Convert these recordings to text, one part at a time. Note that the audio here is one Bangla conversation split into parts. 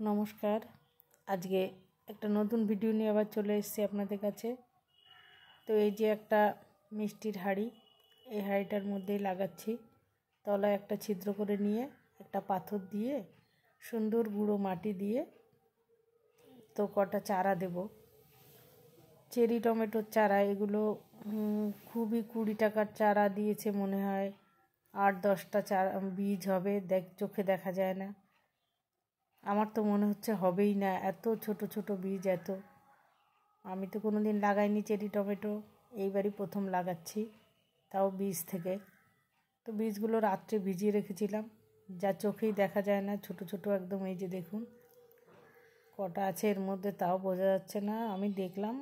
নমস্কার। আজকে একটা নতুন ভিডিও নিয়ে আবার চলে এসেছি আপনাদের কাছে। তো এই যে একটা মিষ্টির হাঁড়ি, এই হাঁড়িটার মধ্যেই লাগাচ্ছি। তলায় একটা ছিদ্র করে নিয়ে একটা পাথর দিয়ে সুন্দর গুঁড়ো মাটি দিয়ে তো কটা চারা দেব। চেরি টমেটোর চারা, এগুলো খুবই 20 টাকার চারা দিয়েছে মনে হয়। 8-10টা চারা বীজ হবে, চোখে দেখা যায় না। আমার তো মনে হচ্ছে হবেই না, এত ছোট ছোট বীজ। আমি তো কোনো দিন লাগাইনি চেরি টমেটো, এইবারই প্রথম লাগাচ্ছি, তাও বীজ থেকে। তো বীজগুলো রাত্রে ভিজিয়ে রেখেছিলাম, যা চোখেই দেখা যায় না, ছোট ছোট একদম। এই যে দেখুন কটা আছে এর মধ্যে, তাও বোঝা যাচ্ছে না। আমি দেখলাম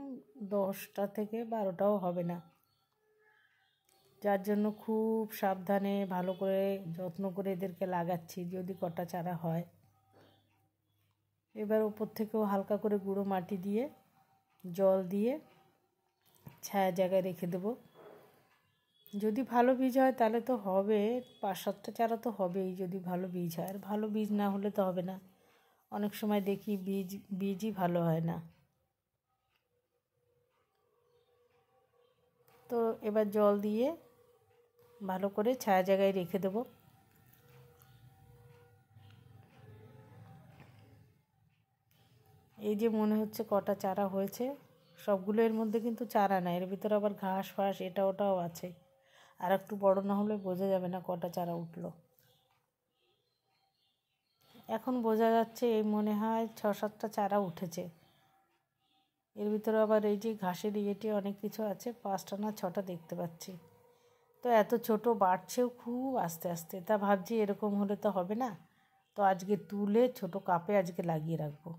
10টা থেকে 12টাও হবে না, যার জন্য খুব সাবধানে ভালো করে যত্ন করে এদেরকে লাগাচ্ছি, যদি কটা চারা হয়। এবার ওপর থেকেও হালকা করে গুঁড়ো মাটি দিয়ে জল দিয়ে ছায়া জায়গায় রেখে দেব। যদি ভালো বীজ হয় তাহলে তো হবে, 5-7টা চারা তো হবেই যদি ভালো বীজ হয়। আর ভালো বীজ না হলে তো হবে না। অনেক সময় দেখি বীজই ভালো হয় না। তো এবার জল দিয়ে ভালো করে ছায়া জায়গায় রেখে দেব। এই যে মনে হচ্ছে কটা চারা হয়েছে, সবগুলো এর মধ্যে কিন্তু চারা না, এর ভিতরে আবার ঘাস ফাস এটা ওটাও আছে। আর একটু বড় না হলে বোঝা যাবে না কটা চারা উঠলো। এখন বোঝা যাচ্ছে এই মনে হয় 6-7টা চারা উঠেছে। এর ভিতরে আবার এই যে ঘাসের ইয়েটি অনেক কিছু আছে, 5টা না 6টা দেখতে পাচ্ছি। তো এত ছোট বাড়ছেও খুব আস্তে আস্তে। তা ভাবছি এরকম হলে তো হবে না, তো আজকে তুলে ছোট কাপে আজকে লাগিয়ে রাখবো।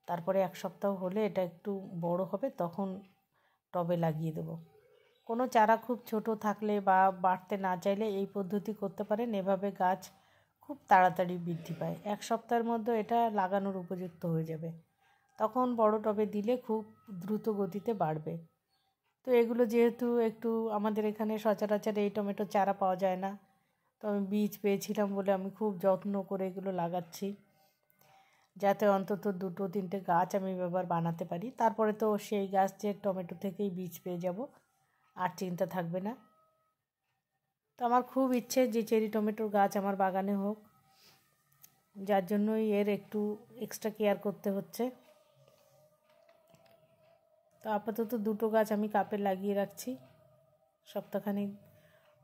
তারপরে 1 সপ্তাহ হলে এটা একটু বড় হবে, তখন টবে লাগিয়ে দেবো। কোনো চারা খুব ছোট থাকলে বা বাড়তে না চাইলে এই পদ্ধতি করতে পারেন। এভাবে গাছ খুব তাড়াতাড়ি বৃদ্ধি পায়। 1 সপ্তাহের মধ্যে এটা লাগানোর উপযুক্ত হয়ে যাবে। তখন বড় টবে দিলে খুব দ্রুত গতিতে বাড়বে। তো এগুলো যেহেতু একটু আমাদের এখানে সচরাচর এই টমেটো চারা পাওয়া যায় না, তো আমি বীজ পেয়েছিলাম বলে আমি খুব যত্ন করে এগুলো লাগাচ্ছি, যাতে অন্তত 2-3টে গাছ আমি এবার বানাতে পারি। তারপরে তো সেই গাছের টমেটো থেকেই বীজ পেয়ে যাব, আর চিন্তা থাকবে না। তো আমার খুব ইচ্ছে যে চেরি টমেটোর গাছ আমার বাগানে হোক, যার জন্যই এর একটু এক্সট্রা কেয়ার করতে হচ্ছে। তো আপাতত 2টো গাছ আমি কাপে লাগিয়ে রাখছি। সপ্তাহখানেক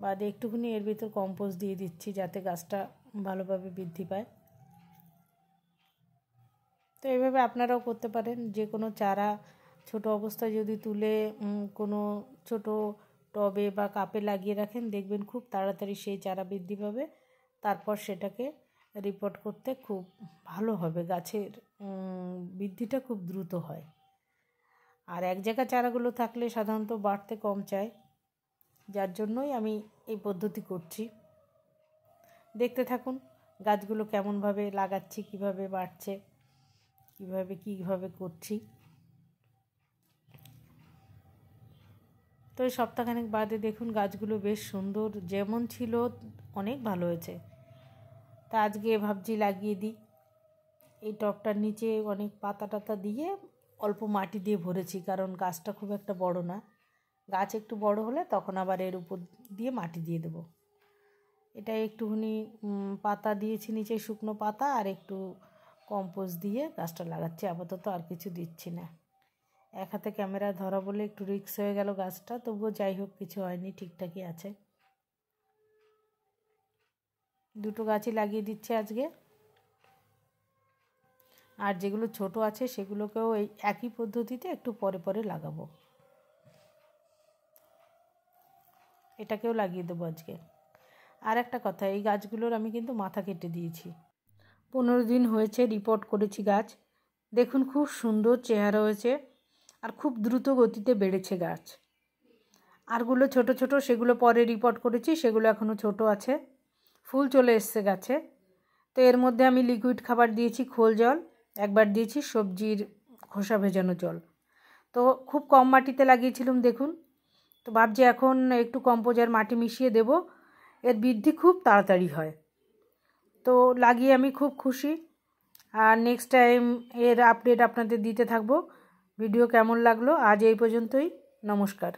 বাদে একটুখানি এর ভিতর কম্পোস্ট দিয়ে দিচ্ছি, যাতে গাছটা ভালোভাবে বৃদ্ধি পায়। তো এইভাবে আপনারাও করতে পারেন। যে কোনো চারা ছোট অবস্থায় যদি তুলে কোনো ছোট টবে বা কাপে লাগিয়ে রাখেন, দেখবেন খুব তাড়াতাড়ি সেই চারা বৃদ্ধি পাবে। তারপর সেটাকে রিপোর্ট করতে খুব ভালো হবে, গাছের বৃদ্ধিটা খুব দ্রুত হয়। আর এক জায়গায় চারাগুলো থাকলে সাধারণত বাড়তে কম চায়, যার জন্যই আমি এই পদ্ধতি করছি। দেখতে থাকুন গাছগুলো কেমনভাবে লাগাচ্ছি, কিভাবে বাড়ছে, কিভাবে করছি। তো এই সপ্তাহখানেক বাদে দেখুন গাছগুলো বেশ সুন্দর, যেমন ছিল অনেক ভালো হয়েছে। তা আজকে ভাবছি লাগিয়ে দিই। এই টবটার নিচে অনেক পাতা টাতা দিয়ে অল্প মাটি দিয়ে ভরেছি, কারণ গাছটা খুব একটা বড় না। গাছ একটু বড় হলে তখন আবার এর উপর দিয়ে মাটি দিয়ে দেবো। এটা একটুখানি পাতা দিয়েছি নিচে, শুকনো পাতা, আর একটু কম্পোস্ট দিয়ে গাছটা লাগাচ্ছি। আপাতত আর কিছু দিচ্ছি না। এক হাতে ক্যামেরা ধরা বলে একটু রিস্ক হয়ে গেল গাছটা, তবুও যাই হোক কিছু হয়নি, ঠিকঠাকই আছে। 2টো গাছই লাগিয়ে দিচ্ছে আজকে। আর যেগুলো ছোট আছে সেগুলোকেও এই একই পদ্ধতিতে একটু পরে পরে লাগাবো। এটাকেও লাগিয়ে দেবো আজকে। আর একটা কথা, এই গাছগুলোর আমি কিন্তু মাথা কেটে দিয়েছি। 15 দিন হয়েছে রিপোর্ট করেছি গাছ। দেখুন খুব সুন্দর চেহারা হয়েছে, আর খুব দ্রুত গতিতে বেড়েছে গাছ। আরগুলো ছোট ছোট, সেগুলো পরে রিপোর্ট করেছি, সেগুলো এখনও ছোট আছে। ফুল চলে এসছে গাছে। তো এর মধ্যে আমি লিকুইড খাবার দিয়েছি, খোল জল, একবার দিয়েছি সবজির খোসা ভেজানো জল। তো খুব কম মাটিতে লাগিয়েছিলাম দেখুন। তো ভাবছি এখন একটু কম্পোজার মাটি মিশিয়ে দেব, এর বৃদ্ধি খুব তাড়াতাড়ি হয়। তো লাগিয়ে আমি খুব খুশি। আর নেক্সট টাইম এর আপডেট আপনাদের দিতে থাকবো। ভিডিও কেমন লাগলো আজ এই পর্যন্তই। নমস্কার।